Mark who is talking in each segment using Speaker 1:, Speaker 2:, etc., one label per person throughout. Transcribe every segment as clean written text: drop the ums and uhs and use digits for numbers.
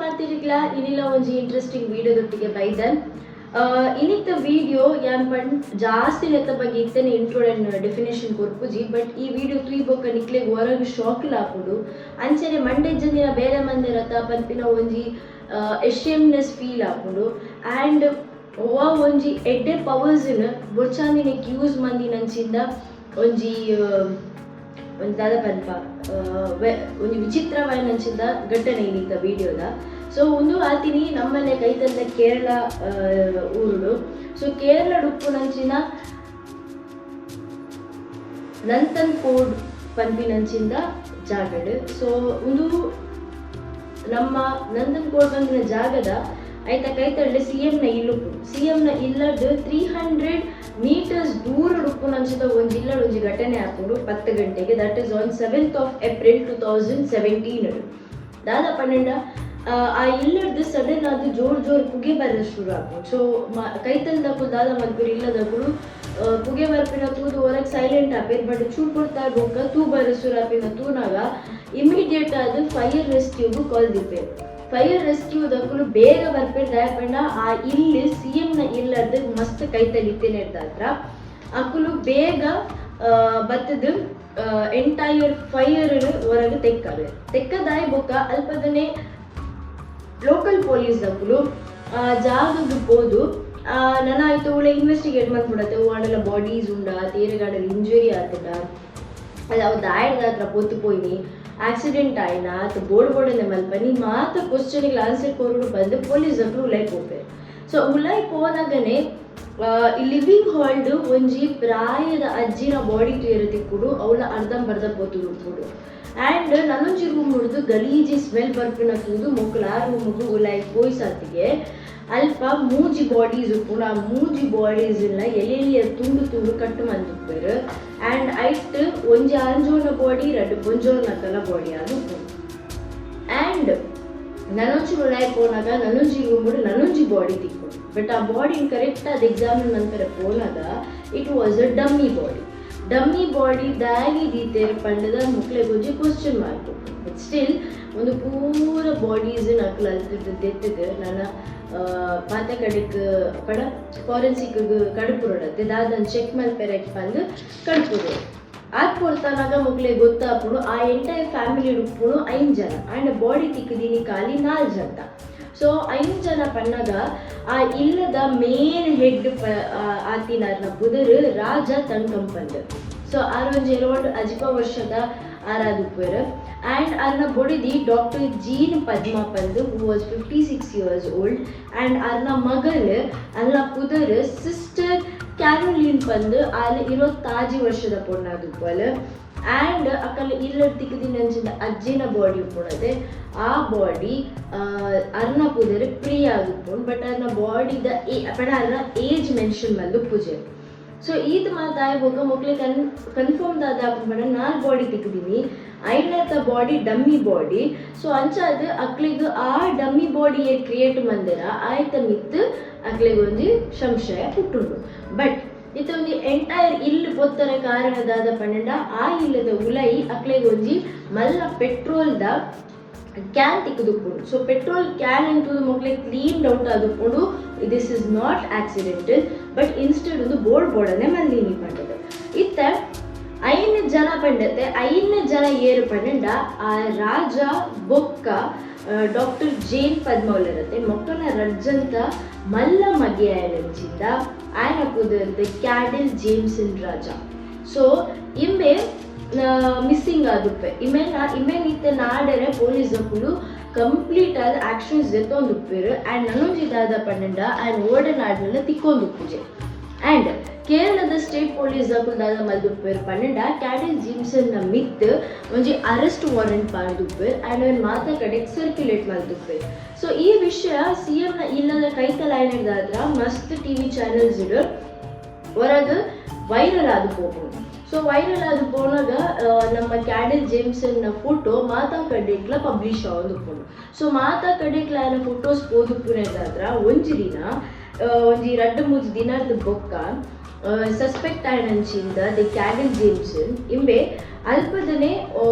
Speaker 1: ಮಾಡ್ತಿರ್ಲಿಲ್ಲ ಇನ್ನಿಲ್ಲ ಒಂಜಿ interesting ವಿಡಿಯೋದೊಟ್ಟಿಗೆ ಬೈದನ್ ಇನ್ನಿತ್ತ video ಯಾನ್ ಪಂಡ್ ಜಾಸ್ತಿ ಲೆತ್ತ ಬಗ್ಗೆ ಇತ್ತನೆ ಇಂಟ್ರೋಡನ್ ಡೆಫಿನೇಷನ್ ಕೊರ್ಪುಜಿ ಬಟ್ ಈ ವಿಡಿಯೋ ತೂಯಿಬೊಕ್ಕ ನಿಕ್ಲೆಗ್ ಹೊರಗೆ ಶಾಕ್ ಲಾಪುಡು ಅಂಚನೆ ಮಂಡೆಜ್ಜಂದಿನ ಬೇರೆ ಮಂದಿ ರಥ ಪನ್ಪಿನ ಒಂಜಿ ಎಶೇಮ್ನೆಸ್ ಫೀಲ್ ಆಪುಂಡು ಆ್ಯಂಡ್ ಒವ್ವ ಒಂಜಿ ಎಡ್ಡೆ ಪವರ್ಸ್ನ ಬೊಚ್ಚಾಂದಿನಕ್ಕೆ ಯೂಸ್ ಮಂದಿನಂಚಿಂದ ಒಂಜಿ ಒಂದು ದಾದ ಪನ್ಪ ಒಂದು ವಿಚಿತ್ರವಾಯಿನಂಚಿಂದ ಘಟನೆ ಏನಿತ್ತ ವಿಡಿಯೋದ ಸೊ ಒಂದು ಆತಿನಿ ನಮ್ಮನೆ ಕೈತಂದ ಕೇರಳ ಊರುಡು ಸೊ ಕೇರಳ ಉಪ್ಪುನಂಚಿನ ನಂತನ್ ಕೋಡ್ ಪನ್ಪಿನಂಚಿಂದ ಜಾಗಡ್ ಸೊ ಒಂದು ನಮ್ಮ ನಂದನ್ ಕೋಡ್ ಬಂದಿನ ಜಾಗದ ಆಯ್ತಾ ಕೈತಳ್ಳಿ CM-ನ ಇಲ್ಲುಪ್ಪು CM-ನ ಇಲ್ಲದ್ದು 300 ಮೀಟರ್ಸ್ ದೂರ ಉಪ್ಪುನಂಚಿದ ಒಂದು ಇಲ್ಲಡ್ ಒಂಜಿ ಘಟನೆ ಆಪುಂಡು 10 ಗಂಟೆಗೆ that is on 7th of April 2017 ದಾದ ಪನ್ನೆಂಡ ಆ ಇಲ್ಲಡ್ದು ಸಡನ್ ಅದು ಜೋರ್ ಪುಗೆ ಬರ ಶುರು ಆಪುಂಡು ಸೊ ಕೈತಲ್ದಕ್ಕೂ ದಾದ ಮಲ್ಪುರು ಇಲ್ಲದಕ್ಕೂ ಪುಗೆ ಬರ್ಪಿನ ತೂದು ಹೊರಗೆ ಸೈಲೆಂಟ್ ಆಪೇರು ಬಟ್ ಚೂ ಕೊಡ್ತಾ ಬೊಕ್ಕ ತೂ ಬರ ಶುರು ಆಪಿನ ತೂನಾಗ ಇಮಿಡಿಯೇಟ್ ಅದು ಫೈರ್ ರೆಸ್ಕ್ಯೂಗೂ ಕಾಲ್ ದಿಪ್ಪೇರು ಫೈರ್ ರೆಸ್ಕ್ಯೂದಕ್ಕೂ ಬೇಗ ಬರ್ಪೇರು ದಯಪಂಡ ಆ ಇಲ್ಲಿ CM-ನ ಇಲ್ಲದ ಮಸ್ತ್ ಕೈತಲಿತ್ತೇನೆ ಇರ್ತಾತ್ರ ಅಕ್ಕಲು ಬೇಗ ಬತ್ತದ ಎಂಟೈರ್ ಫೈರ್ ಹೊರಗೆ ತೆಕ್ಕದಾಯಿ ಬೊಕ್ಕ ಅಲ್ಪದನೆ ಲೋಕಲ್ ಪೊಲೀಸ್ ದಕ್ಕಲು ಜಾಗಕ್ಕೆ ಹೋದು ನನ್ನ ಆಯ್ತು ಒಳ್ಳೆ ಇನ್ವೆಸ್ಟಿಗೇಟ್ ಮಾಡ್ಬಿಡತ್ತೆ ಅವೆಲ್ಲ ಬಾಡೀಸ್ ಉಂಡ ತೇರೆಗಾಡಲ್ಲಿ ಇಂಜುರಿ ಆತಡ ಅದು ಅವು ದಾಯದ ಹತ್ರ ಪೊತ್ತು ಪೋಯ್ನಿ ಆಕ್ಸಿಡೆಂಟ್ ಆಯ್ನ ಅಥವಾ ಬೋರ್ಡ್ ಮಲ್ಪನಿ ಮಾತ್ರ ಕ್ವಶನಿಗೆ ಆನ್ಸರ್ ಕೊರಡು ಬಂದು ಪೊಲೀಸ್ ದಕ್ಕಲು ಉಲಾಯ್ ಹೋಗ್ಬೇಕು ಸೊ ಉಲಾಯ್ ಹೋದಾಗನೆ ಈ ಲಿವಿಂಗ್ ಹಾಲ್ಡ್ ಒಂಜಿ ಪ್ರಾಯದ ಅಜ್ಜಿನ ಬಾಡಿ ತೇರು ತಿಕ್ಕುಡು ಅವಳ ಅರ್ಧಂಬರ್ಧ ಪೊತ್ತು ಉಡ್ಕೊಡು ಆ್ಯಂಡ್ ನನ್ನೊಂಜಿ ರೂಮ್ ಹುಡ್ದು ಗಲೀಜಿ ಸ್ಮೆಲ್ ಬರ್ಪಿನ ತುಂದು ಮೊಕ್ಕಲು ಆ ರೂಮಿಗೆ ಉಲಾಯ್ ಪೋಯ್ಸಾತಿಗೆ ಅಲ್ಪ ಮೂಜಿ ಬಾಡೀಸ್ ಉಪ್ಪುಂಡು ಆ ಮೂಜಿ ಬಾಡೀಸ್ನ ಎಲೆಲಿಯ ತುಂಡು ಕಟ್ಟು ಮಂದುಪ್ಪೇರು ಆ್ಯಂಡ್ ಐಟ್ ಒಂಜಿ ಅಂಜೋನ ಬಾಡಿ ರಡ್ಡು ಪೊಂಜೋರ್ನಕಲ ಬಾಡಿ ಅದು ಉಪ್ಪುಂಡು ಆ್ಯಂಡ್ ನನ್ನೊಂಜಿ ಉಲಾಯ್ ಪೋನಾಗ ನನ್ನೊಂಜಿ ರೂಮುಡು ನನ್ನೊಂಜಿ ಬಾಡಿ ತಿಕ್ಕೊಂಡು ಬಟ್ ಆ ಬಾಡಿನ ಕರೆಕ್ಟ್ ಅದು ಎಕ್ಸಾಮಿನ ನಂತರ ಪೋನಾಗ it was a dummy body ದಾಗಿ ದೀತೇರು ಪಂಡದ ಮುಕ್ಲೆಗೊಂಜಿ ಕ್ವಶನ್ ಮಾರ್ಕ್ ಬಟ್ ಸ್ಟಿಲ್ ಒಂದು ಪೂರ ಬಾಡೀಸ್ ನಕಲು ಅಲ್ತಿದ್ದು ನನ್ನ ಪಾತ ಕಡೆಗೆ ಪಡ ಫಾರೆನ್ಸಿಕ್ ಕಡುಪುರಡತ್ತೆ ದಾದನ್ನು ಚೆಕ್ ಮಲ್ಪೆರಕ್ಕೆ ಬಂದು ಕಡುಪುರು ಆತ್ಕೊಳ್ತಾನಾಗ ಮುಗ್ಲೆ ಗೊತ್ತಾಪುಡು ಆ ಎಂಟೈರ್ ಫ್ಯಾಮಿಲಿ ಉಪ್ಪುಡು 5 ಜನ ಆ್ಯಂಡ್ ಬಾಡಿ ತಿಕ್ಕದೀನಿ ಖಾಲಿ 4 ಜನ ಸೊ 5 ಜನ ಪನ್ನಾಗ ಆ ಇಲ್ಲದ ಮೇನ್ ಹೆಡ್ ಆತಿನಾರ್ನ ಬುಧರು ರಾಜ ತನ್ಕಂಪಂದು ಸೊ ಆರೊಂಜಿ ಅರೌಂಡ್ 15 ವರ್ಷದ ಆರಾದುಪ್ಪರು ಆ್ಯಂಡ್ ಅರ್ನ ಬೊಡಿದಿ ಡಾಕ್ಟರ್ ಜೀನ್ ಪದ್ಮ ಪಂದು who was 56 years old and ಅರ್ನ ಮಗಳು ಅರ್ನ ಪುದರ್ ಸಿಸ್ಟರ್ ಕ್ಯಾರೋಲಿನ್ ಪಂದು ಅಲ್ಲಿ 20 ವರ್ಷದ ಪೊಣ್ಣಾದುಪ್ಪಲು ಆ್ಯಂಡ್ ಅಕ್ಕಲ್ಲ ಇಲ್ಲಡ್ ತಿಕ್ಕದಿನಂಚಿಂದ ಅಜ್ಜಿನ ಬಾಡಿ ಉಪ್ಪುಣದೆ ಆ ಬಾಡಿ ಅರ್ನ ಪುದರ್ ಪ್ರಿಯ ಆದುಪ್ಪುಂಡು ಬಟ್ ಅರ್ನ ಬಾಡಿದ ಪಡ ಅರ್ನ ಏಜ್ ಮೆನ್ಷನ್ ಮಲ್ದು ಪೂಜೆ ಸೊ ಈದ್ ಮಾತಾಯ ಹೋಗ ಮಕ್ಳಿಗೆ ಕನ್ಫರ್ಮ್ ದಾದ ಪಡ 4 ಬಾಡಿ ತಿಕ್ಕದೀನಿ 5ನೇತ ಬಾಡಿ ಡಮ್ಮಿ ಬಾಡಿ ಸೊ ಅಂಚಾದ ಅಕ್ಲಿಗೆ ಆ ಡಮ್ಮಿ ಬಾಡಿ ಕ್ರಿಯೇಟ್ ಮಂದಿರ ಆಯ್ತ ಮಿತ್ತು ಅಕ್ಲಿಗೆ ಒಂದು ಸಂಶಯ ಹುಟ್ಟುಂಡು ಬಟ್ ಇತ್ತ ಒಂದು ಎಂಟೈರ್ ಇಲ್ಲಿ ಪೊತ್ತರ ಕಾರಣದಾದ ಪಂಡ ಆ ಇಲ್ಲದ ಉಲೈ ಅಕ್ಲಿಗೆ ಒಂಜಿ ಮಲ್ಲ ಪೆಟ್ರೋಲ್ದ ಕ್ಯಾನ್ ತಿಕ್ಕದುಪ್ಪುಂಡು ಸೊ ಪೆಟ್ರೋಲ್ ಕ್ಯಾನ್ ಅಂತೂ ಮಕ್ಳಿಗೆ ಕ್ಲೀನ್ ಔಟ್ ಆದುಪ್ಪುಂಡು this is not accidental but instead ಒಂದು ಬೋರ್ಡನೆ ಮಂದಿನಿ ಪಂಡದು ಇತ್ತ 5 ಜನ ಪಂಡತೆ 5 ಜನ ಏರು ಪಂಡ ಆ ರಾಜ ಬೊಕ್ಕ ಡಾಕ್ಟರ್ ಜೇನ್ ಪದ್ಮೌಲರತೆ ಮೊಕ್ಕನ ರಜ್ಜಂತ ಮಲ್ಲ ಮಗೆ ಆಯನಂಚಿಂದ ಆಯನ ಕುದರತೆ ಕ್ಯಾಡೆಲ್ ಜೇಮ್ಸನ್ ರಾಜ ಸೊ ಇಮ್ಮೆ ಮಿಸ್ಸಿಂಗ್ ಆದುಪ್ಪೆ ಇಮೇನ್ ಇತ್ತೆ ನಾಡರೆ ಪೊಲೀಸ್ ಅಪ್ಪುಲು ಕಂಪ್ಲೀಟ್ ಆದ ಆಕ್ಷನ್ಸ್ ದೆತ್ತೊಂದುಪ್ಪೇರು ಆ್ಯಂಡ್ ನನ್ನೊಂಜಿದಾದ ಪಂಡ ಆ್ಯಂಡ್ ಓಡನಾಡ್ನೆಲ್ಲ ತಿಕ್ಕೊಂದುಪ್ಪುಜೆ ಆ್ಯಂಡ್ ಕೇರಳದ ಸ್ಟೇಟ್ ಪೊಲೀಸ್ ದಾದ ಮಲ್ದುಪ್ಪೇರು ಪಂಡ ಕ್ಯಾಡೆಲ್ ಜೇಮ್ಸನ್ನ ಮಿತ್ ಒಂಜಿ ಅರೆಸ್ಟ್ ವಾರೆಂಟ್ ಪಾರ್ದುಪ್ಪೇರು ಆ್ಯಂಡ್ ಅವ್ನು ಮಾತ ಕಡೆಗೆ ಸರ್ಕ್ಯುಲೇಟ್ ಮಲ್ದುಪ್ಪೇರು ಸೊ ಈ ವಿಷಯ CM-ನ ಇಲ್ಲದ ಕೈತಲಾಯನದಾದ್ರ ಮಸ್ತ್ TV ಚಾನೆಲ್ಸ್ ಇಡು ಹೊರಗೆ ವೈರಲ್ ಆದು ಹೋಗ್ಬೋದು ಸೊ ವೈರಲ್ ಆದ ಪೋನಾಗ ನಮ್ಮ ಕ್ಯಾಡೆಲ್ ಜೇಮ್ಸನ್ನ ಫೋಟೋ ಮಾತಾ ಕಡೆಗ್ಲ ಪಬ್ಲಿಷ್ ಆಗೋದು ಸೊ ಮಾತಾ ಕಡೆಗ್ಲ ಫೋಟೋಸ್ ಪೋದುಪ್ಪುನೇದಾದ್ರ ಒಂಜಿ ದಿನ ಒಂಜಿ 2-3 ದಿನದ ಬೊಕ್ಕ ಸಸ್ಪೆಕ್ಟ್ ಆಯ್ನಂಚಿಂದ ದಿ ಕ್ಯಾಡಲ್ ಜೇಮ್ಸನ್ ಇಂಬೆ ಅಲ್ಪದನೆ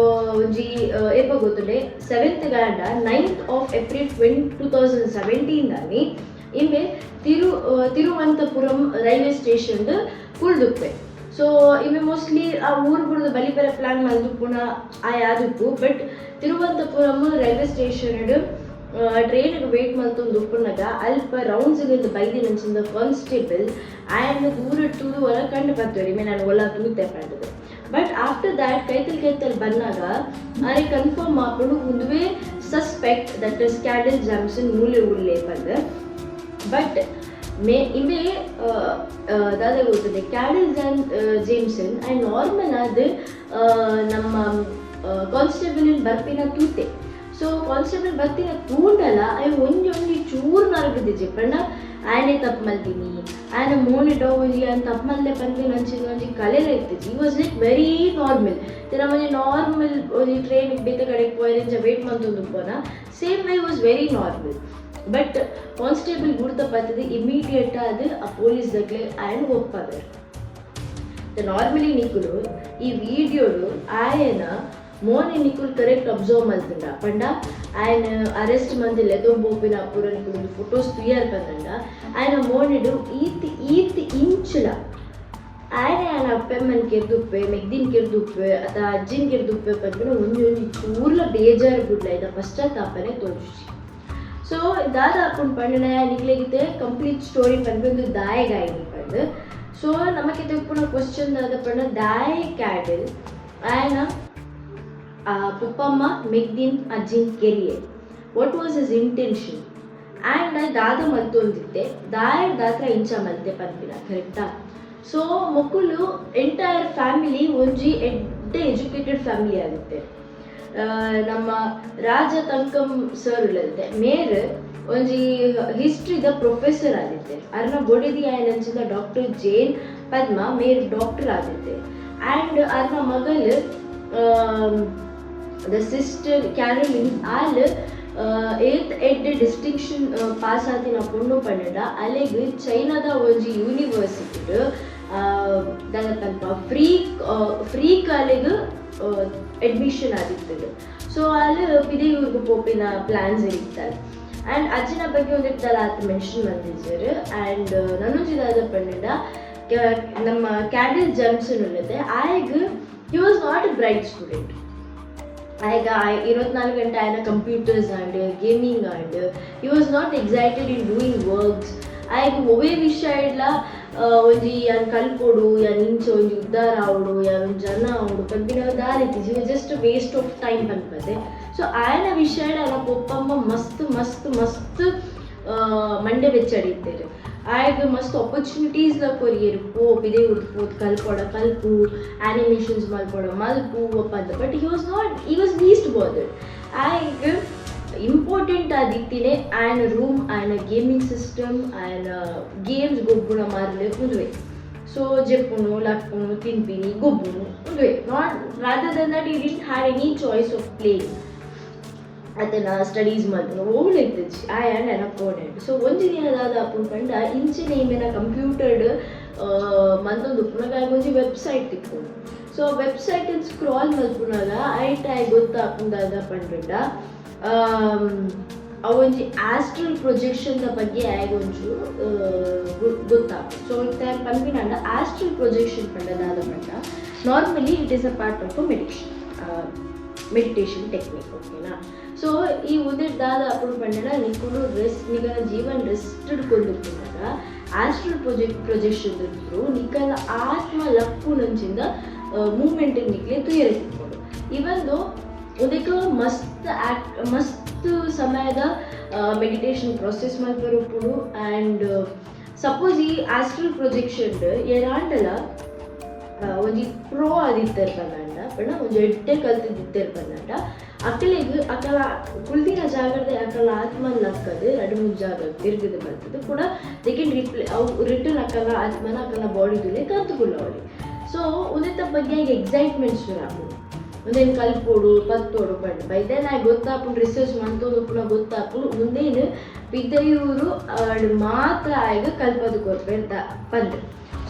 Speaker 1: ಒಂಜಿ ಏಪ ಗೊತ್ತುಂಡೆ 7th ಗಾಂಡ 9th of April 2017 ಇಂಬೆ ತಿರುವಂತಪುರಂ ರೈಲ್ವೆ ಸ್ಟೇಷನ್ ಕುಳ್ದುಪ್ಪೆ. ಸೊ ಇವೆ ಮೋಸ್ಟ್ಲಿ ಆ ಊರು ಬಿಡೋದು ಬಲಿಪರ ಪ್ಲಾನ್ ಮಲ್ದುಪ್ಪುನ ಆದುಪ್ಪು. ಬಟ್ ತಿರುವಂತಪುರಂ ರೈಲ್ವೆ ಸ್ಟೇಷನ್ ಟ್ರೈನ್ಗೆ ವೇಟ್ ಮಲ್ತೊಂದು ಉಪ್ಪುನಾಗ ಅಲ್ಪ ರೌಂಡ್ಸ್ಗಿಂದ ಬೈದಿನಂಚಿಂದ ಕಾನ್ಸ್ಟೇಬಲ್ ಆ್ಯಂಡ್ ದೂರ ತುಳು ಹೊರ ಕಂಡು ಬರ್ತೇವೆ ಮೇ ನಾನು ಒಲ್ಲ ತೂತೆ ಪಂಡದು. ಬಟ್ ಆಫ್ಟರ್ ದ್ಯಾಟ್ ಕೈತಲ್ ಬಂದಾಗ ಆರೆ ಕನ್ಫರ್ಮ್ ಮಾಡ್ಕೊಂಡು ಒಂದುವೇ ಸಸ್ಪೆಕ್ಟ್ ದಟ್ ಇಸ್ ಕ್ಯಾಡಲ್ ಜಾಮ್ಸನ್ ಮೂಲೆ ಉಳ್ಳೆ ಬಂದು. ಬಟ್ ಇವೆ ದಾದ ಗೊತ್ತದೆ ಕ್ಯಾಡಲ್ ಜೇಮ್ಸನ್ ಆ್ಯಂಡ್ ನಾರ್ಮಲ್ ಅದು ನಮ್ಮ ಕಾನ್ಸ್ಟೇಬಲ್ ಬರ್ಪಿನ ತೂತೆ. ಸೊ ಕಾನ್ಸ್ಟೇಬಲ್ ಬರ್ತಿನ ತೂಂಡಲ್ಲ ಅಯ್ಯ ಒಂಜಿ ಚೂರು ನರಗದಿಜೆ ಪಂಡ ಆನೆ ತಪ್ಪು ಮಲ್ತೀನಿ ಆನೆ ಮೋನಿಟೋ ಒಂಜಿ ಅಂತ ತಪ್ಪು ಮಲ್ಲೆ ಪಂದಿನ ಅಂಚಿನ ಒಂಜಿ ಕಲೆಲ ಇರ್ತಿಜಿ. ಈ ವಾಸ್ ಲೈಕ್ ವೆರಿ ನಾರ್ಮಲ್. ತಿನ್ನ ಒಂಜಿ ನಾರ್ಮಲ್ ಒಂಜಿ ಟ್ರೈನಿಗೆ ಬೇತೆ ಕಡೆಗೆ ಪೋಯರೆಂಚ ವೇಟ್ ಮಂತೊಂದು ಪೋನ same I was very normal. But constable ಗುರ್ತಪತ್ತದು ಇಮಿಡಿಯೇಟ್ ಅದು ಆ ಪೊಲೀಸ್ ದಗ್ಲೆ ಆ್ಯಂಡ್ ಒಪ್ಪದೆ ನಾರ್ಮಲಿ ನಿಕ್ಕುಲು ಈ ವಿಡಿಯೋಡು ಆಯನ ಮೋನೆ ನಿಕ್ಕುಲ್ ಕರೆಕ್ಟ್ ಅಬ್ಸರ್ವ್ ಮಲ್ತಂಡ ಪಂಡ ಆಯ್ನ ಅರೆಸ್ಟ್ ಮಂದಿಲ್ಲ ತೊಂಬೋಪಿನ ಪೂರ ನಿಕ್ಕುಲು ಫೋಟೋಸ್ ಕ್ಲಿಯರ್ ಬಂದಂಡ ಆಯ್ನ ಮೋನಿಡು ಈತಿ ಇಂಚಲ ಆಯ್ನ ಅಪ್ಪಮ್ಮನ್ ಕೆರ್ದುಪ್ಪೆ ಮೆಗ್ದಿನ್ ಕೆರ್ದುಪ್ಪೆ ಅಥವಾ ಅಜ್ಜಿನ ಕೆರ್ದುಪ್ಪೆ ಪಂಡ ಒಂಜಿ ಚೂರ್ಲ ಬೇಜಾರು ಗುಡ್ಲ ಇದ ಪಶ್ಚಾತ್ತಾಪನೆ ತೋರಿಸಿ. ಸೊ ದಾದ ಹಾಕೊಂಡು ಪಂಡನ ನಿಕ್ಲೆಗಿತ್ತೆ ಕಂಪ್ಲೀಟ್ ಸ್ಟೋರಿ ಪಂದು ದಾಯಗಾಯಿನಿ ಪಂದು. ಸೊ ನಮಗೆ ತೆಪ್ಪುನ ಕ್ವಶನ್ ದಾದ ಪಂಡ ದಾಯ ಕ್ಯಾಡಲ್ ಆಯ್ನ ಪಪ್ಪಮ್ಮ ಮೆಗ್ದಿನ್ ಅಜ್ಜಿನ್ career what was his intention and ದಾದ ಮಲ್ತೊಂದಿತ್ತೆ ದಾತ್ರ ಇಂಚ ಮಲ್ತೆ ಪನ್ಪಿನ ಕರೆಕ್ಟಾ. ಸೊ ಮಕ್ಕಳು ಎಂಟೈರ್ ಫ್ಯಾಮಿಲಿ ಒಂಜಿ ಎಜುಕೇಟೆಡ್ ಫ್ಯಾಮಿಲಿ ಆಗುತ್ತೆ. ನಮ್ಮ ರಾಜ ತಂಕಂ ಸರ್ ಇಲ್ಲದೆ ಮೇರ್ ಒಂಜಿ ಹಿಸ್ಟ್ರಿದ ಪ್ರೊಫೆಸರ್ ಆದಿತ್ತೆ. ಅರ್ನ ಬೊಡಿದಿ ಆಯ್ನಂಚಿದ ಡಾಕ್ಟರ್ ಜೇನ್ ಪದ್ಮ ಮೇರ್ ಡಾಕ್ಟರ್ ಆದಿತ್ತೆ. ಆ್ಯಂಡ್ ಅರ್ನ ಮಗಳು the sister Caroline all 8th distinction pass ಆದಿನ ಪೊಣ್ಣು ಪಂಡ ಅಲೆಗ್ ಚೈನಾದ ಒಂಜಿ ಯೂನಿವರ್ಸಿಟಿಡ್ ದಾದ ಫ್ರೀ ಕಾಲೇಜ್ ಅಡ್ಮಿಷನ್ ಆಗಿರ್ತದೆ. ಸೊ ಅಲ್ಲಿ ಪಿದೆಯೂರ್ಗು ಪೋಪಿನ ಪ್ಲಾನ್ಸ್ ಇರ್ತಾರೆ. ಆ್ಯಂಡ್ ಅಜ್ಜಿನ ಬಗ್ಗೆ ಒಂದಿರ್ತಲ್ಲ ಆತ ಮೆನ್ಷನ್ ಮಾಡಿದ್ದಾರೆ. ಆ್ಯಂಡ್ ನನ್ನೊಂಜಿದಾದ ಪಂಡ ನಮ್ಮ ಕ್ಯಾಡಲ್ ಜಾಮ್ಸನ್ ಉಳ್ಳದೆ ಆಯ್ಗ he was not a bright student. ಆಯ್ಗ 24 ಗಂಟೆ ಆಯ್ನ computers and gaming and he was not excited in doing works. ಆಯ್ಗ ಒವೇ ವಿಷಯ ಇಡ್ಲ ಒಂಜಿ ಯಾನ್ ಕಲ್ಪೊಡು ಯಾನ್ ಇಂಚ ಒಂಜಿ ಉದ್ಧಾರ ಆವಡು ಯಾನ್ ಜನ ಆವಡು ಪಂಪಿನ ದಾರಿತಿಜಿ ಜಸ್ಟ್ ವೇಸ್ಟ್ ಆಫ್ ಟೈಮ್ ಪನ್ಪದೆ. ಸೊ ಆಯನ ವಿಷಯ ಅಲ್ಲ ಪೊಪ್ಪಮ್ಮ ಮಸ್ತ್ ಮಂಡೆ ಬೆಚ್ಚಡಿದ್ದೇರು. ಆಯ್ಗ ಮಸ್ತ್ ಆಪರ್ಚುನಿಟೀಸ್ಲ ಕೊರಿಯರು ಪಿದೆ ಉಡ್ಪೋದು ಕಲ್ಪು ಆನಿಮೇಷನ್ಸ್ ಮಲ್ಪು ಒಪ್ಪಂದ. But he was least bothered. ಆಯ್ಗ ಇಂಪಾರ್ಟೆಂಟ್ ಆದಿತ್ತಿನೇ ಆಯ್ನ ರೂಮ್ ಆಯ್ನ ಗೇಮಿಂಗ್ ಸಿಸ್ಟಮ್ ಆಯ್ನ ಗೇಮ್ಸ್ ಗೊಬ್ಬುಣ ಮಾರಲೆ ಉದುವೆ. ಸೊ ಜೆಪ್ಪುನು ಲಪ್ಪುನು ತಿನ್ಪಿನಿ ಗೊಬ್ಬುನು ಉದುವೆ. Not rather than that you didn't have any choice of playing ಅದನ್ನ ಸ್ಟಡೀಸ್ ಮಾಡ್ತಾನೆ ಹೋಗ್ಲಿರ್ತದೆ ಆ್ಯಂಡ್ ಅನಪೋನೆಂಟ್. ಸೊ ಒಂದು ದಿನದಾದ ಅಪ್ಪನ ಕಂಡ ಇಂಚಿನ ಈಮೇನ ಕಂಪ್ಯೂಟರ್ಡ್ ಮಂದೊಂದು ಉಪ್ಪನಾಗ ಒಂಜಿ ವೆಬ್ಸೈಟ್ ತಿಕ್ಕೊಂಡು. ಸೊ ವೆಬ್ಸೈಟ್ ಸ್ಕ್ರಾಲ್ ಮಲ್ಪುನಾಗ ಆಯ್ತಾಯ್ ಗೊತ್ತಾ ಅಪ್ಪಂದಾದ ಪಂಡ ಅವೊಂಜಿ ಆಸ್ಟ್ರಲ್ ಪ್ರೊಜೆಕ್ಷನ್ದ ಬಗ್ಗೆ ಆಗೊಂಚೂರು ಗೊತ್ತಾಗ್ತದೆ. ಸೊ ಇತ್ತ ಪನ್ಪಿನಂಡ ಆಸ್ಟ್ರಲ್ ಪ್ರೊಜೆಕ್ಷನ್ ಪಂಡದಾದ ಪಂಡ normally it is a part of a meditation technique. ಓಕೆನಾ. ಸೊ ಈ ಉದಿರ್ದಾದ ಅప్పుడు ಪಂಡನ ನಿಕ್ಕುಲು ರೆಸ್ಟ್ ನಿಗನ ಜೀವನ್ ರೆಸ್ಟೆಡ್ ಕೊಂಡುಕೊಂಡಾಗ ಆಸ್ಟ್ರಲ್ ಪ್ರೊಜೆಕ್ಷನ್ ಇದ್ರು ನಿಕ್ಕನ ಆತ್ಮ ಲಪ್ಪು ನಂಚಿಂದ ಮೂವ್ಮೆಂಟ್ ನಿಕ್ಲೆ ತುಯರಿಕೊಂಡು ಇವಂದು ಅದಕ್ಕೆ ಮಸ್ತ್ ಸಮಯದ ಮೆಡಿಟೇಷನ್ ಪ್ರೊಸೆಸ್ ಮಲ್ಪರುಪ್ಪುಡು. ಆ್ಯಂಡ್ ಸಪೋಸ್ ಈ ಆಸ್ಟ್ರಲ್ ಪ್ರೊಜೆಕ್ಷನ್ ಏನಾಂಡಲ ಒಂಜಿ ಪ್ರೋ ಆದಿತ್ತರ್ ಪಂಡ ಪಂಡ ಒಂಜಿ ಎಡ್ಡೆ ಕಲ್ತಿದ್ದಿತ್ತರ್ ಪಂಡ ಅಕ್ಕಲಿಗೆ ಅಕ್ಕಲ ಕುಳ್ದಿನ ಜಾಗದ ಅಕ್ಕಲ ಆತ್ಮನ ಲಕ್ಕದು 2-3 ಜಾಗ ತಿರುಗದು ಬರ್ತದೆ ಕೂಡ ದೇ ಕೆನ್ ರಿಟರ್ನ್ ಅಕ್ಕಲ ಆತ್ಮನ ಅಕ್ಕಲ ಬಾಡಿದುಲೆ ಕಲ್ತುಕೊಳ್ಳ ಅವಳಿ. ಸೊ ಉದಿತ ಬಗ್ಗೆ ಈಗ ಎಕ್ಸೈಟ್ಮೆಂಟ್ ಶುರು ಆಗ್ಬೋದು. ಒಂದೇನು ಕಲ್ಪೋಡು ಪತ್ತೋಡು ಪಂಡ ಬೈದೆ ನಾ ಗೊತ್ತಾಪುಂಡು ರಿಸರ್ಚ್ ಮಂತೋದು ಪುನಃ ಗೊತ್ತಾಪುಂಡು ಮುಂದೇನು ಪಿದೆಯೂರು ಮಾತ್ರ ಆಯ್ಗ ಕಲ್ಪದು ಕೊರ್ಪೆ ಪಂಡ.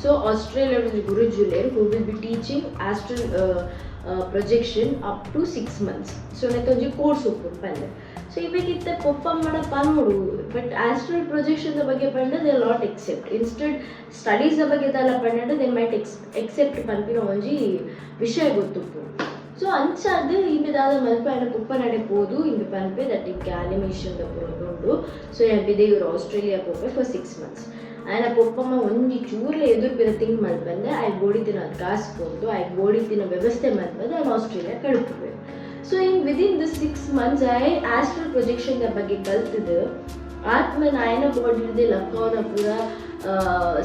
Speaker 1: ಸೊ ಆಸ್ಟ್ರೇಲಿಯಾ ಗುರುಜುಲೇರು who will be teaching astral projection up to 6 months. So ನೆತ್ತೊಂಜಿ ಕೋರ್ಸ್ ಉಪ್ಪುಂಡು ಪಂದೆ. ಸೊ ಇವಾಗಿತ್ತ ಪೊಪ್ಪಮ್ಮಡ ಪನ್ನುಡು ಬಟ್ ಆಸ್ಟ್ರಲ್ ಪ್ರೊಜೆಕ್ಷನ್ ಬಗ್ಗೆ ಪಂಡ ದೇ ಲಾಟ್ ಎಕ್ಸೆಪ್ಟ್ ಇನ್ಸ್ಟೆಡ್ ಸ್ಟಡೀಸ್ ಬಗ್ಗೆ ತಲ ಪಂಡ ದೇ ಮೈಟ್ ಎಕ್ಸೆಪ್ಟ್ ಪನ್ಪಿನ ಒಂಜಿ ವಿಷಯ ಗೊತ್ತುಪ್ಪು. ಸೊ ಅಂಚಾದ ಇಂಬಿದಾದ ಮಲ್ಪ ಆಯ್ನ ಪೊಪ್ಪ ನಡೆಪೋದು ಇಂಬಿ ಪನ್ಪೆ ದಟ್ ಇಂಕೆ ಆನಿಮೇಷನ್ ಪುರದುಂಡು. ಸೊ ಎಂಬಿದೆ ಇವರು ಆಸ್ಟ್ರೇಲಿಯಾ ಪೊಪ್ಪೆ ಫಾರ್ 6 months. ಆಯ್ನ ಪೊಪ್ಪಮ್ಮ ಒಂಜಿ ಚೂರ್ಲೆ ಎದುರ್ಪಿದ ತಿಂಗ್ ಮಲ್ಪಂದೆ ಆಯ್ಕೆ ಬೋಡಿತಿನ ಅದು ಕಾಸ್ಕೊಂಡು ಆಯ್ಕೆ ಬೋಡಿತಿನ ವ್ಯವಸ್ಥೆ ಮಲ್ಪಂದೆ ಆಯ್ನ ಆಸ್ಟ್ರೇಲಿಯಾ ಕಳುಪುವೆ. So in within the 6 months ಆಯ್ ಆಸ್ಟ್ರಲ್ ಪ್ರೊಜೆಕ್ಷನ್ ಬಗ್ಗೆ ಕಲ್ತಿದ್ದು ಆತ್ಮನ ಆಯ್ನ ಬಾಡಿದೆ ಲಕ್ಕವನ ಪೂರ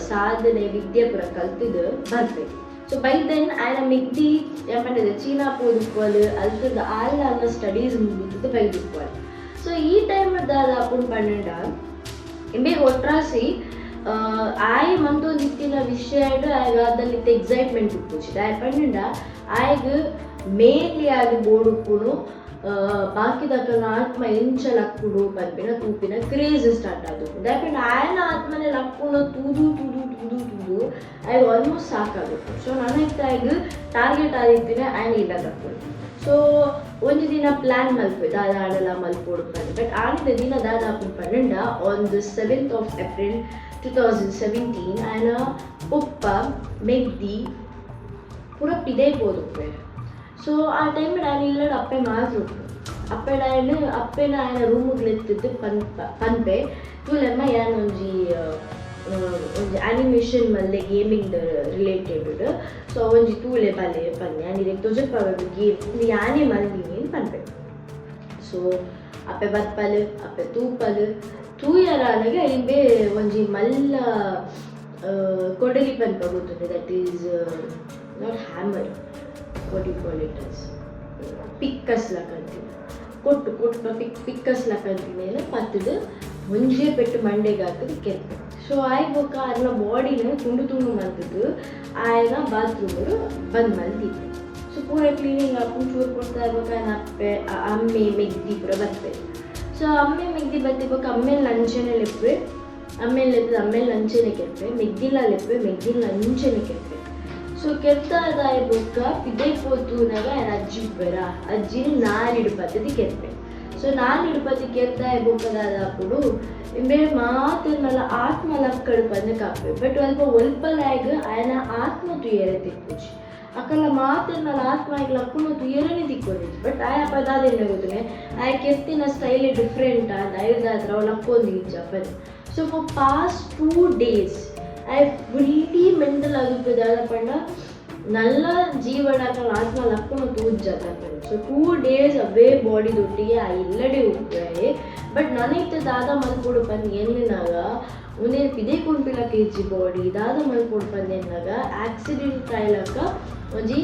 Speaker 1: ಸಾಧನೆ ವಿದ್ಯೆ ಪೂರ ಕಲ್ತಿದ್ದು ಬರ್ಬೇಕು. ಸೊ ಬೈ ದೆನ್ ಆಯ್ನ ಮಿಗ್ದಿ ಏಮಂಡಿದೆ ಚೀನಾ ಪೋದುಕ್ಕೋಲು ಅಲ್ತದ ಆಲ್ಲ ಅನ್ನೋ ಸ್ಟಡೀಸ್ ಮುಗಿದು ಬೈದುಕ್ಕೋಲು. ಸೊ ಈ ಟೈಮ್ ದಾದ ಅಪ್ಪನ ಪನ್ನಂಡ ಎಂಬೆ ಒಟ್ರಾಸಿ ಆಯ್ ಮಂತೊಂದು ಇತ್ತಿನ ವಿಷಯ ಆಯ್ಗ ಅದಲ್ಲಿ ಎಕ್ಸೈಟ್ಮೆಂಟ್ ಉಪ್ಪುಚಿದ ಆಯ್ ಪನ್ನಂಡ ಆಯ್ಗ ಮೇನ್ಲಿ ಆಗಿ ಬೋಡುಪ್ಪುನು ಬಾಕಿದಕ್ಕನ ಆತ್ಮ ಎಂಚ ಲಕ್ಕುಡು ಪನ್ಪಿನ ತೂಪಿನ ಕ್ರೇಜ್ ಸ್ಟಾರ್ಟ್ ಆದವು. ದಾಪಂಡ ಆಯ್ನ ಆತ್ಮನೆ ಲಕ್ಕುನ ತೂದು ಆಯ್ಗ ಆಲ್ಮೋಸ್ಟ್ ಸಾಕಾಗುತ್ತೆ. ಸೊ ನನಗೆ ಆಯ್ಗ ಟಾರ್ಗೆಟ್ ಆದಿತ್ತಿನ ಆಯ್ನ ಇಲ್ಲ ತಕ್ಕೊಂಡು. ಸೊ ಒಂದು ದಿನ ಪ್ಲ್ಯಾನ್ ಮಲ್ಪೆ ದಾದ ಆಡಲ್ಲ ಮಲ್ಪೋಡು ಪಂದೆ. ಬಟ್ ಆಡಿದ ದಿನ ದಾದ ಅಪ್ಪನ ಪನ್ನಂಡ on the 7th of April 2017 ಆಯ್ನ ಪೊಪ್ಪ ಮೆಗ್ದಿ ಪೂರ ಪಿದೆ ಪೋದುಪ್ಪೆ. ಸೊ ಆ ಟೈಮ್ ನಾನು ಇಲ್ಲ ಅಪ್ಪೆ ಮಾತ್ರ ಅಪ್ಪೆನ ಆಯ್ನ ರೂಮಿಗೆ ಎತ್ತಿದ್ದು ಪನ್ಪೆ ತೂಲೆಮ್ಮ ಯಾನ್ ಒಂಜಿ ಆನಿಮೇಷನ್ ಮಲ್ಲೆ ಗೇಮಿಂಗ್ ರಿಲೇಟೆಡ್. ಸೊ ಒಂಜಿ ತೂಲೆ ಬಲೆ ಪನ್ನೆ ಆನಿದೆ ತೊಜಪ್ಪ ಗೇಮ್ ಯಾನೇ ಮಲ್ದಿನಿ ಪನ್ಪೆ. ಸೊ ಅಪ್ಪೆ ಬತ್ಪಲು ಅಪ್ಪೆ ತೂಪಲು ತೂಯರಾದಾಗ ಇಂಬೆ ಒಂಜಿ ಮಲ್ಲ ಕೊಡಲಿ ಪನ್ಪ ಗೊತ್ತುಂಟು. That is not hammer, what do you call it as ಪಿಕ್ಕಸ್ ಲಕ್ಕಂತೀನಿ ಕೊಟ್ಟು ಪಿಕ್ಕಸ್ ಲಕ್ಕಂತಿನೇನು ಪತ್ತದು ಮುಂಜೆ ಪೆಟ್ಟು ಮಂಡೆಗೆ ಹಾಕಿದ್ದು ಕೆತ್ತ. ಸೊ ಆಯ್ಬೋಕ ಅದನ್ನ ಬಾಡಿನ ತುಂಡು ಮಲ್ತಿದ್ದು ಆಯ್ನ ಬಾತ್ರೂಮರು ಬಂದ್ ಮಲ್ತಿದ್ದೆ. ಸೊ ಪೂರ ಕ್ಲೀನಿಂಗ್ ಹಾಕೊಂಡು ಚೂರು ಕೊಡ್ತಾ ಇರ್ಬೇಕು ಅಪ್ಪೆ ಅಮ್ಮೆ ಮೆಗ್ದಿ ಪೂರ ಬರ್ತೇವೆ. ಸೊ ಅಮ್ಮೆ ಮೆಗ್ದಿ ಬತ್ತಿಬೇಕು ಅಮ್ಮೇಲೆ ಲಂಚನೆ ಲೆಪ್ಪೆ ಅಮ್ಮೇಲೆ ಲೆಪ್ಪದ ಅಮ್ಮೇಲೆ ಲಂಚನೆ ಕೆಪ್ಪೆ ಮೆಗ್ದಿಲ್ಲ ಲೆಪ್ಪೆ ಮೆಗ್ದಿಲ್ಲ ಲಂಚನೆ ಕೆಪ್ಪೆ. ಸೊ ಕೆತ್ತಾದ ಬೊಕ್ಕ ಪಿದೆ ಪೋತುನಾಗ ಅಜ್ಜಿ ಬೇರ ಅಜ್ಜಿನ ನಾಲಿಡು ಪದ್ಧತಿ ಕೆತ್ತೆ. ಸೊ ನಾಲಿಡು ಪದ್ಧತಿ ಕೆತ್ತ ಬೊಕ್ಕದಾದ ಅప్పుడు ಇಂಬೆ ಮಾತನ್ನಲ್ಲ ಆತ್ಮ ಲಕ್ಕಡು ಪಂದೆ ಕಾಪೆ. ಬಟ್ ಒಲ್ಪಲಾಗ ఆయన ಆತ್ಮ ತುಯರೆ ತಿಕ್ಕುಜಿ ಅಕ್ಕಲ ಮಾತನ್ನಲ್ಲ ಆತ್ಮ ಆಗ ಲಕ್ಕುನ ತುಯರನೆ ತಿಕ್ಕೋದಿತ್ತು. ಬಟ್ ಆಯ ಪದಾದೇನೆ ಗೊತ್ತನೆ ಆಯ ಕೆತ್ತಿನ ಸ್ಟೈಲ್ ಡಿಫ್ರೆಂಟ್ ಆದ ಐದಾದ್ರ ಅವು ಲಕ್ಕೊಂದು ಜಪ್ಪದೆ. So for past 2 days I fully mental ಆಗುತ್ತದೆ ಪಂಡ ನಲ್ಲ ಜೀವನಗಳ ಆತ್ಮ ಲಕ್ಕುನ ತೂಜಾತ ಪಂಡ. ಸೊ 2 days ಅವೇ ಬಾಡಿ ದೊಟ್ಟಿಗೆ ಆ ಇಲ್ಲಡೆ ಹೋಗ್ತಾರೆ. ಬಟ್ ನನಗೆ ದಾದ ಮಲ್ಕೊಡು ಪಂದು ಎನ್ನಿನಾಗ ಒಂದೇ ಪಿದೆ ಕೊಂಡ್ಪಿಲ್ಲ ಕೆಜಿ ಬಾಡಿ ದಾದ ಮಲ್ಕೊಡು ಪಂದು ಎನ್ನಾಗ ಆಕ್ಸಿಡೆಂಟ್ ಆಯ್ಲಕ್ಕ ಒಂಜಿ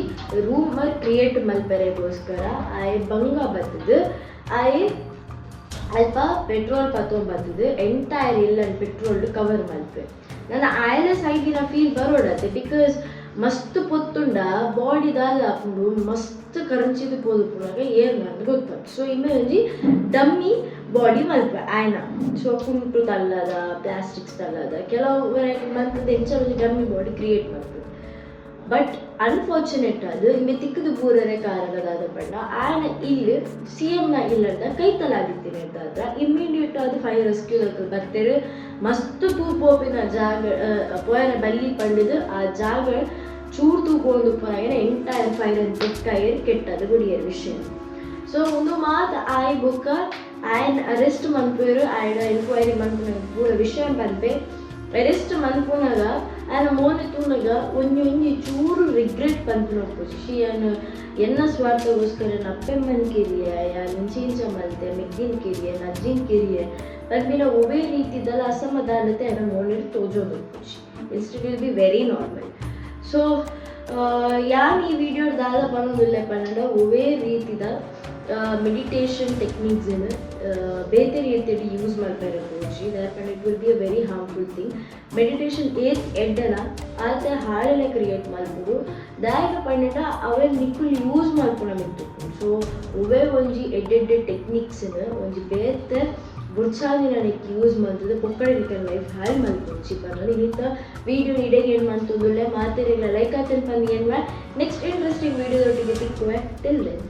Speaker 1: ರೂಮರ್ ಕ್ರಿಯೇಟ್ ಮಲ್ಪೆರೆಗೋಸ್ಕರ ಆಯ್ ಬಂಗ ಬರ್ತದೆ ಆಯ್ ಅಲ್ಪ ಪೆಟ್ರೋಲ್ ಪತ್ತೊಂಬತ್ತದು ಎಂಟೈರ್ ಇಲ್ಲನ್ ಪೆಟ್ರೋಲ್ ಕವರ್ ಮಲ್ಪೆ. ನನ್ನ ಆಯ್ಲ ಸೈಡಿನ ಫೀಲ್ ಬರೋಡತ್ತೆ ಬಿಕಾಸ್ ಮಸ್ತ್ ಪೊತ್ತುಂಡ ಬಾಡಿ ದಾದ ಹಾಕೊಂಡು ಮಸ್ತ್ ಕರಂಚಿದು ಪೋದು ಪುನಾಗ ಏನ್ ಅಂತ ಗೊತ್ತಾಗ್ತದೆ. ಸೊ ಇಮ್ಮೆ ಒಂಜಿ ಡಮ್ಮಿ ಬಾಡಿ ಮಲ್ಪ ಆಯ್ನ. ಸೊ ಕುಂಟು ತಲ್ಲದ ಪ್ಲಾಸ್ಟಿಕ್ಸ್ ತಲ್ಲದ ಕೆಲವು ವೆರೈಟಿ ಮಲ್ಪದ ಎಂಚ ಒಂಜಿ ಡಮ್ಮಿ ಬಾಡಿ ಕ್ರಿಯೇಟ್ ಮಾಡ್ತದೆ. ಬಟ್ ಅನ್ಫಾರ್ಚುನೇಟ್ ಅದು ಇಮ್ಮೆ ತಿಕ್ಕದು ಪೂರರೆ ಕಾರಣದಾದ ಪಂಡ ಆಯ್ನ ಇಲ್ಲಿ CMನ ಇಲ್ಲದ ಕೈತಲಾಗಿದ್ದೀನಿ ಅಂತಾದ್ರ ಇಮ್ಮಿಡಿಯೇಟ್ ಅದು ಫೈರ್ ರೆಸ್ಕ್ಯೂ ಬರ್ತೇವೆ. ಮಸ್ತ್ ತೂಪೋಪಿನ ಜಾಗ ಪೋಯನ ಬಲ್ಲಿ ಪಂಡಿದು ಆ ಜಾಗ ಚೂರು ತೂಕೊಂಡು ಪೋನಾಗಿನ ಎಂಟೈರ್ ಫೈರ್ ಅಂತ ತೆಕ್ಕೈರ್ ಕೆಟ್ಟದು ಗುಡಿಯರ್ ವಿಷಯ. ಸೊ ಒಂದು ಮಾತು ಆಯ್ ಬೊಕ್ಕ ಆಯ್ನ ಅರೆಸ್ಟ್ ಮನ್ಪೇರು ಆಯ್ನ ಎನ್ಕ್ವೈರಿ ಮನ್ಪುನ ಪೂರ ವಿಷಯ ಪನ್ಪೆ ಅರೆಸ್ಟ್ ಮನ್ಪುನಾಗ ಆಯ್ನ ಮೋನೆ ತೂನಾಗ ಒಂಜಿ ಚೂರು ರಿಗ್ರೆಟ್ ಪನ್ಪುನ ಖುಷಿ ಎನ್ನ ಸ್ವಾರ್ಥಗೋಸ್ಕರ ನಪ್ಪೆಮ್ಮನ ಕಿರಿಯ ನಿಂಚೀಂಚ ಮಲ್ತೆ ಮೆಗ್ದಿನ ಕಿರಿಯ ನಜ್ಜಿನ ಕಿರಿಯ ಪನ್ಪಿನ ಒವೇ ರೀತಿದಲ್ಲ ಅಸಮಾಧಾನತೆ ಅನ್ನ ಮೋನಿರು ತೋಜೋದು ಖುಷಿ instead will be very normal. So ಯಾನ್ ಈ ವಿಡಿಯೋ ದಾದ ಪನ್ನೋದಿಲ್ಲ ಪನ್ನಡ ಒವೇ ರೀತಿದ ಮೆಡಿಟೇಷನ್ ಟೆಕ್ನಿಕ್ಸ್ ಬೇತೆ ರೀತಿಯಲ್ಲಿ ಯೂಸ್ ಮಾಡ್ತಾರೆ ಕೋಚಿ ದರ್ಪಂಡ್ it will be a very harmful thing. Meditation ಎಡ್ಡನ ಆತ ಹಾಳೆಲ್ಲ ಕ್ರಿಯೇಟ್ ಮಾಡ್ಬೋದು ದಾಯಕ ಪಂಡ ಅವೇ ನಿಕ್ಕುಲ್ ಯೂಸ್ ಮಾಡ್ಕೊಳಮಿತ್ತು. ಸೊ ಒವೇ ಒಂಜಿ ಎಡ್ಡೆಡ್ಡೆ ಟೆಕ್ನಿಕ್ಸ್ ಒಂಜಿ ಬೇತೆ ಬುಡ್ಚಾದಿನ ನೆಕ್ ಯೂಸ್ ಮಾಡ್ತದೆ ಪೊಕ್ಕಡೆ ರಿಟರ್ನ್ ಲೈಫ್ ಹಾಳು ಮಾಡ್ಕೊಡ್ಚಿ ಪನ್ನೋದು ಇನ್ನಿತ್ತ ವೀಡಿಯೋ ಇಡಗೆ ಏನು ಮಾಡ್ತದಲ್ಲ ಮಾತೆರೆಲ್ಲ ಲೈಕ್ ಆತನ ಪಂದು ಏನು ಮಾಡಿ ನೆಕ್ಸ್ಟ್ ಇಂಟ್ರೆಸ್ಟಿಂಗ್ ವೀಡಿಯೋದೊಟ್ಟಿಗೆ ಸಿಕ್ಕುವೆ ಟಿಲ್ ದೆನ್